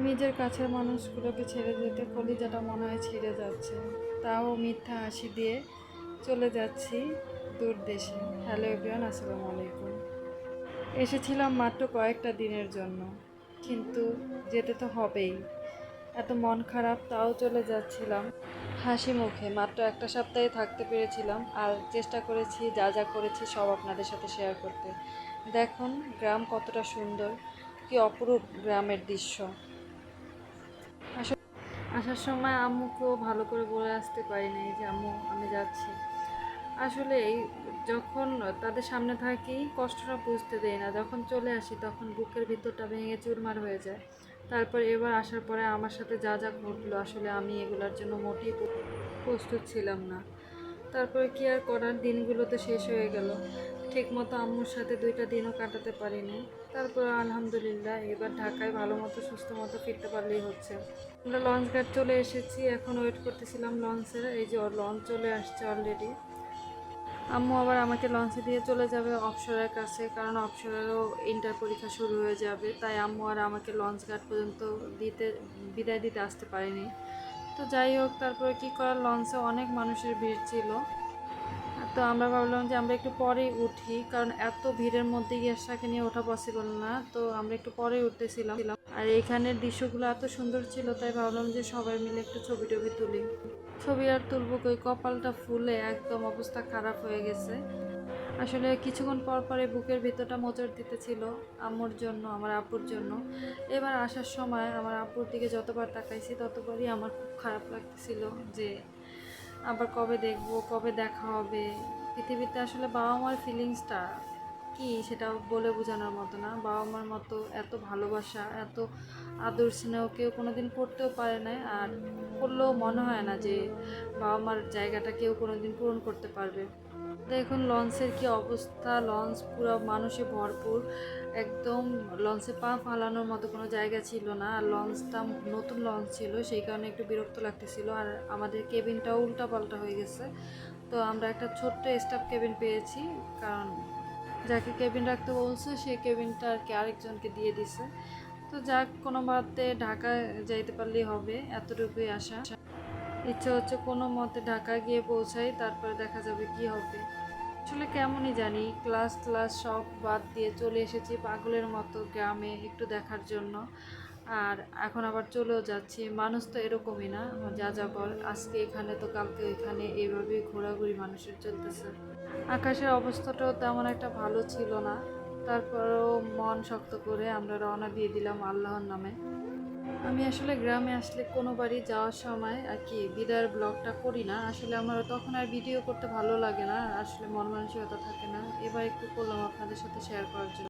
নিজের কাছের মানুষগুলোকে ছেড়ে যেতে কলিজাটা মনে হয় ছিঁড়ে যাচ্ছে, তাও মিথ্যা হাসি দিয়ে চলে যাচ্ছি দূর দেশে। হ্যালো এভরিওয়ান, আসসালামু আলাইকুম। এসেছিলাম মাত্র কয়েকটা দিনের জন্য, কিন্তু যেতে তো হবেই। এত মন খারাপ, তাও চলে যাচ্ছিলাম হাসি মুখে। মাত্র একটা সপ্তাহে থাকতে পেরেছিলাম, আর চেষ্টা করেছি যা যা করেছি সব আপনাদের সাথে শেয়ার করতে। দেখুন গ্রাম কতটা সুন্দর, কি অপরূপ গ্রামের দৃশ্য। আসার সময় আম্মুকেও ভালো করে বলে আসতে পারি নাই যে আম্মু আমি যাচ্ছি। আসলে যখন তাদের সামনে থাকি কষ্টটা বুঝতে দেয় না, যখন চলে আসি তখন বুকের ভিতরটা ভেঙে চুরমার হয়ে যায়। তারপর এবার আসার পরে আমার সাথে যা যা ঘটলো, আসলে আমি এগুলোর জন্য মোটেই প্রস্তুত ছিলাম না। তারপরে কি আর করার, দিনগুলো তো শেষ হয়ে গেল। ঠিক মতো আম্মুর সাথে 2টা দিনও কাটাতে পারিনি। তারপর আলহামদুলিল্লাহ এবার ঢাকায় ভালো মতো সুস্থ মতো ফিরতে পারলেই হচ্ছে। আমরা লঞ্চ ঘাট চলে এসেছি, এখন ওয়েট করতেছিলাম লঞ্চের। এই যে লঞ্চ চলে আসছে অলরেডি। আম্মু আবার আমাকে লঞ্চে দিয়ে চলে যাবে অপসরের কাছে, কারণ অপসরেরও ইন্টার পরীক্ষা শুরু হয়ে যাবে। তাই আম্মু আর আমাকে লঞ্চ ঘাট পর্যন্ত বিদায় দিতে আসতে পারেনি। তো যাই হোক, তারপরে কি করার, লঞ্চে অনেক মানুষের ভিড় ছিল। তো আমরা ভাবলাম যে আমরা একটু পরেই উঠি, কারণ এত ভিড়ের মধ্যে ইয়াশাকে নিয়ে ওঠা পসিবল না। তো আমরা একটু পরেই উঠতেছিলাম, আর এইখানের দৃশ্যগুলো এত সুন্দর ছিল, তাই ভাবলাম যে সবাই মিলে একটু ছবি টবি তুলি। ছবি আর তুলবো কই, কপালটা ফুলে একদম অবস্থা খারাপ হয়ে গেছে। আসলে কিছুক্ষণ পর পরে বুকের ভিতরটা মোচড় দিতেছিল আম্মুর জন্য, আমার আপুর জন্য। এবার আসার সময় আমার আপুর দিকে যতবার তাকাইছি ততবারই আমার খুব খারাপ লাগতেছিল যে আবার কবে দেখবো, কবে দেখা হবে। পৃথিবীতে আসলে বাবা মার ফিলিংসটা কি সেটা বলে বোঝানোর মতো না। বাবা মার মতো এত ভালোবাসা, এত আদর স্নেহ কেউ কোনোদিন করতেও পারে না, আর করলেও মনে হয় না যে বাবা মার জায়গাটা কেউ কোনোদিন পূরণ করতে পারবে। দেখুন লঞ্চের কি অবস্থা, লঞ্চ পুরো মানুষে ভরপুর। একদম লঞ্চে পা ফালানোর মতো কোনো জায়গা ছিল না। আর লঞ্চটা নতুন লঞ্চ ছিল, সেই কারণে একটু বিরক্ত লাগতেছিল। আর আমাদের কেবিনটাও উল্টাপাল্টা হয়ে গেছে। তো আমরা একটা ছোট্ট স্টাফ কেবিন পেয়েছি, কারণ যাকে কেবিন রাখতে বলছে সে কেবিনটা আর কি আরেকজনকে দিয়ে দিছে। তো যাক, কোনো মতে ঢাকা যাইতে পারলেই হবে, এতটুকুই আশা। ইচ্ছে হচ্ছে কোনো মতে ঢাকা গিয়ে পৌঁছাই, তারপরে দেখা যাবে কি হবে। আসলে কেমনই জানি, ক্লাস ক্লাস সব বাদ দিয়ে চলে এসেছি পাগলের মতো গ্রামে একটু দেখার জন্য। আর এখন আবার চলেও যাচ্ছি। মানুষ তো এরকমই না, যা যা বল, আজকে এখানে তো কালকে এখানে, এইভাবেই ঘোরাঘুরি মানুষের চলতেছে। আকাশের অবস্থাটাও তেমন একটা ভালো ছিল না, তারপরেও মন শক্ত করে আমরা রওনা দিয়ে দিলাম আল্লাহর নামে। আমি আসলে গ্রামে আসলে কোনো বাড়ি যাওয়ার সময় আর কি বিদায়ের ব্লগটা করি না। আসলে আমার তখন আর ভিডিও করতে ভালো লাগে না, আসলে মন মানসিকতা থাকে না। এবার একটু করলাম আপনাদের সাথে শেয়ার করার জন্য।